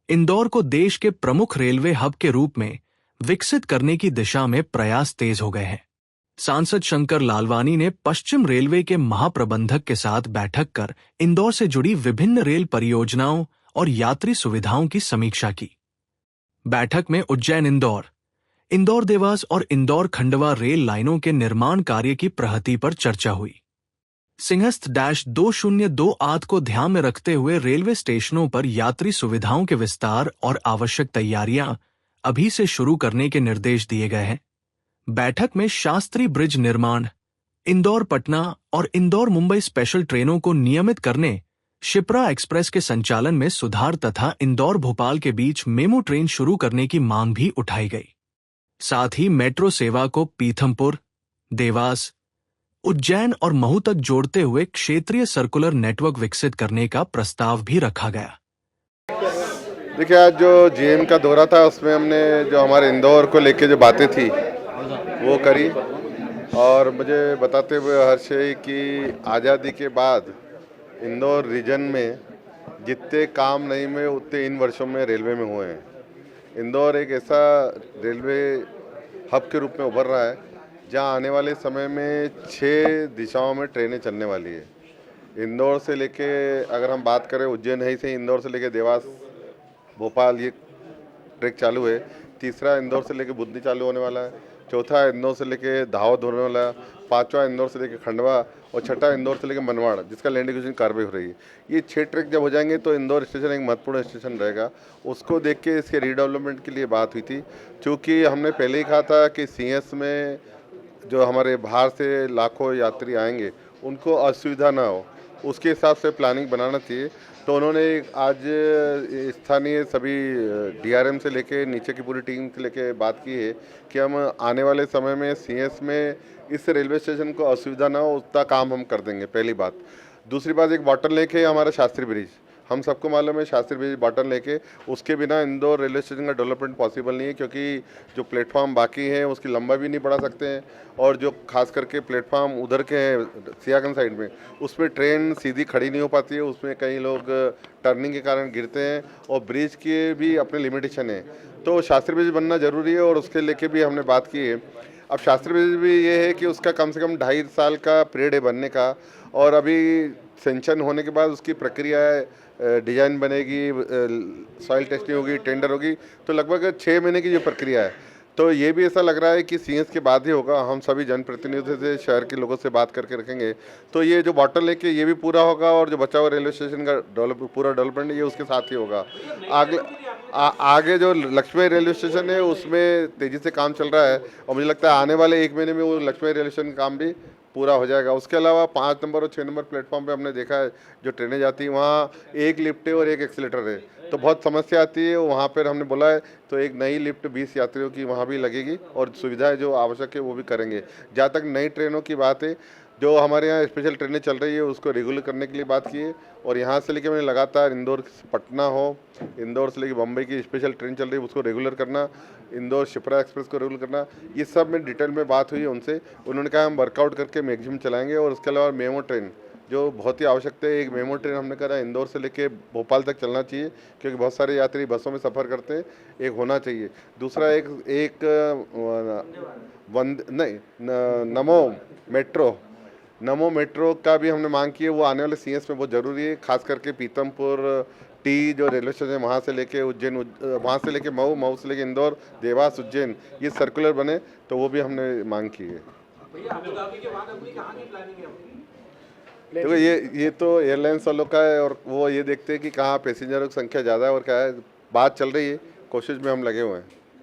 इंदौर को देश के प्रमुख रेलवे हब के रूप में विकसित करने की दिशा में प्रयास तेज हो गए हैं। सांसद शंकर लालवानी ने पश्चिम रेलवे के महाप्रबंधक के साथ बैठक कर इंदौर से जुड़ी विभिन्न रेल परियोजनाओं और यात्री सुविधाओं की समीक्षा की। बैठक में उज्जैन इंदौर, इंदौर देवास और इंदौर खंडवा रेल लाइनों के निर्माण कार्य की प्रगति पर चर्चा हुई। सिंहस्थ-2028 को ध्यान में रखते हुए रेलवे स्टेशनों पर यात्री सुविधाओं के विस्तार और आवश्यक तैयारियां अभी से शुरू करने के निर्देश दिए गए हैं। बैठक में शास्त्री ब्रिज निर्माण, इंदौर पटना और इंदौर मुंबई स्पेशल ट्रेनों को नियमित करने, शिप्रा एक्सप्रेस के संचालन में सुधार तथा इंदौर भोपाल के बीच मेमू ट्रेन शुरू करने की मांग भी उठाई गई। साथ ही मेट्रो सेवा को पीथमपुर, देवास, उज्जैन और महू तक जोड़ते हुए क्षेत्रीय सर्कुलर नेटवर्क विकसित करने का प्रस्ताव भी रखा गया। देखिए, आज जो जीएम का दौरा था उसमें हमने जो हमारे इंदौर को लेके जो बातें थी वो करी, और मुझे बताते हुए हर्ष है कि आज़ादी के बाद इंदौर रीजन में जितने काम नहीं में उतने इन वर्षों में रेलवे में हुए हैं। इंदौर एक ऐसा रेलवे हब के रूप में उभर रहा है जहां आने वाले समय में 6 दिशाओं में ट्रेनें चलने वाली है। इंदौर से लेके अगर हम बात करें उज्जैन है से इंदौर से लेके देवास, भोपाल ये ट्रैक चालू है। तीसरा इंदौर से लेके बुधनी चालू होने वाला है। चौथा इंदौर से लेके दाहोद होने वाला है। पांचवा इंदौर से लेके खंडवा और छठा इंदौर से लेके मनवाड़, जिसका लैंड एक्विजिशन कार्रवाई हो रही है। ये 6 ट्रैक जब हो जाएंगे तो इंदौर स्टेशन एक महत्वपूर्ण स्टेशन रहेगा। उसको देख के इसके रीडेवलपमेंट के लिए बात हुई थी, क्योंकि हमने पहले ही कहा था कि सीएस में जो हमारे बाहर से लाखों यात्री आएंगे उनको असुविधा ना हो, उसके हिसाब से प्लानिंग बनाना चाहिए। तो उन्होंने आज स्थानीय सभी डीआरएम से लेके नीचे की पूरी टीम से लेके बात की है कि हम आने वाले समय में सीएस में इस रेलवे स्टेशन को असुविधा ना हो उतना काम हम कर देंगे, पहली बात। दूसरी बात, एक बॉटलनेक है हमारा शास्त्री ब्रिज। हम सबको मालूम है शास्त्री ब्रिज बॉटलनेक है, उसके बिना इंदौर रेलवे स्टेशन का डेवलपमेंट पॉसिबल नहीं है, क्योंकि जो प्लेटफॉर्म बाकी हैं उसकी लंबा भी नहीं बढ़ा सकते हैं, और जो खास करके प्लेटफॉर्म उधर के हैं सियागंज साइड में उसमें ट्रेन सीधी खड़ी नहीं हो पाती है। उसमें कई लोग टर्निंग के कारण गिरते हैं और ब्रिज के भी अपने लिमिटेशन है। तो शास्त्री ब्रिज बनना ज़रूरी है और उसके लेके भी हमने बात की है। अब शास्त्री ब्रिज भी ये है कि उसका कम से कम 2.5 साल का पीरियड है बनने का, और अभी सेंक्शन होने के बाद उसकी प्रक्रिया डिजाइन बनेगी, सॉइल टेस्टिंग होगी, टेंडर होगी, तो लगभग 6 महीने की जो प्रक्रिया है। तो ये भी ऐसा लग रहा है कि सीएस के बाद ही होगा। हम सभी जनप्रतिनिधियों से, शहर के लोगों से बात करके रखेंगे, तो ये जो बॉटलनेक है ये भी पूरा होगा, और जो बचा हुआ रेलवे स्टेशन का पूरा डेवलपमेंट ये उसके साथ ही होगा। आगे जो लक्ष्मी रेलवे स्टेशन है उसमें तेज़ी से काम चल रहा है, और मुझे लगता है आने वाले 1 महीने में वो लक्ष्मी रेलवे स्टेशन का काम भी पूरा हो जाएगा। उसके अलावा 5 नंबर और 6 नंबर प्लेटफॉर्म पे हमने देखा है जो ट्रेनें जाती हैं वहाँ एक लिफ्ट है और एक एक्सीलेटर है, तो बहुत समस्या आती है वहाँ पर। हमने बोला है तो एक नई लिफ्ट 20 यात्रियों की वहाँ भी लगेगी, और सुविधाएं जो आवश्यक है वो भी करेंगे। जहाँ तक नई ट्रेनों की बात है, जो हमारे यहाँ स्पेशल ट्रेनें चल रही है उसको रेगुलर करने के लिए बात की है, और यहाँ से लेके मैंने लगातार इंदौर पटना हो, इंदौर से लेके बम्बई की स्पेशल ट्रेन चल रही है उसको रेगुलर करना, इंदौर शिप्रा एक्सप्रेस को रेगुलर करना, ये सब में डिटेल में बात हुई है उनसे। उन्होंने कहा हम वर्कआउट करके मैक्सिमम चलाएंगे। और उसके अलावा मेमो ट्रेन जो बहुत ही आवश्यकता है, एक मेमो ट्रेन हमने कहा इंदौर से लेके भोपाल तक चलना चाहिए, क्योंकि बहुत सारे यात्री बसों में सफ़र करते हैं, एक होना चाहिए। दूसरा एक नमो मेट्रो का भी हमने मांग की है, वो आने वाले सीएस में बहुत ज़रूरी है। खास करके पीतमपुर टी जो रेलवे स्टेशन है वहाँ से लेके उज्जैन, वहाँ से लेके मऊ, मऊ से लेके इंदौर, देवास, उज्जैन, ये सर्कुलर बने, तो वो भी हमने मांग की है। देखो ये तो एयरलाइंस वालों का है, और वो ये देखते हैं कि कहाँ पैसेंजरों की संख्या ज़्यादा है और क्या है। बात चल रही है, कोशिश में हम लगे हुए हैं।